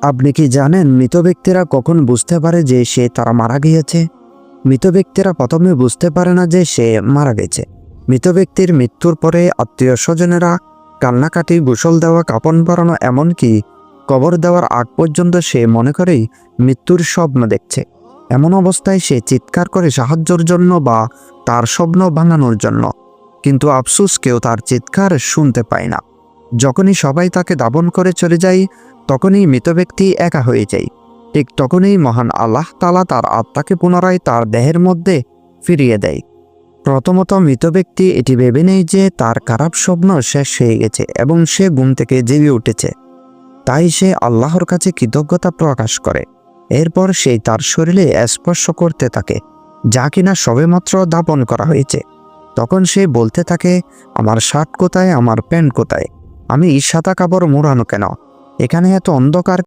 আপনি কি জানেন মৃত ব্যক্তিরা কখন বুঝতে পারে যে তারা মারা গিয়েছে? মৃত ব্যক্তিরা প্রথমে বুঝতে পারে না যে সে মারা গেছে। মৃত ব্যক্তির মৃত্যুর পরে আত্মীয় স্বজনেরা কান্নাকাটি, গোসল দেওয়া, কাপন পরানো, এমনকি কবর দেওয়ার আগ পর্যন্ত সে মনে করেই মৃত্যুর স্বপ্ন দেখছে। এমন অবস্থায় সে চিৎকার করে সাহায্যের জন্য বা তার স্বপ্ন ভাঙানোর জন্য, কিন্তু আফসোস কেউ তার চিৎকার শুনতে পায় না। যখনই সবাই তাকে দাফন করে চলে যায়, তখনই মৃত ব্যক্তি একা হয়ে যায়। ঠিক তখনই মহান আল্লাহ তাআলা তার আত্মাকে পুনরায় তার দেহের মধ্যে ফিরিয়ে দেয়। প্রথমত মৃত ব্যক্তি এটি ভেবে নেয় যে তার খারাপ স্বপ্ন শেষ হয়ে গেছে এবং সে ঘুম থেকে জেগে উঠেছে। তাই সে আল্লাহর কাছে কৃতজ্ঞতা প্রকাশ করে। এরপর সে তার শরীরে স্পর্শ করতে থাকে, যা কিনা সবেমাত্র দাফন করা হয়েছে। তখন সে বলতে থাকে, আমার শার্ট কোথায়, আমার প্যান্ট কোথায়, আমি সাদা কাপড় মোড়ানো কেন, এখানে এত অন্ধকার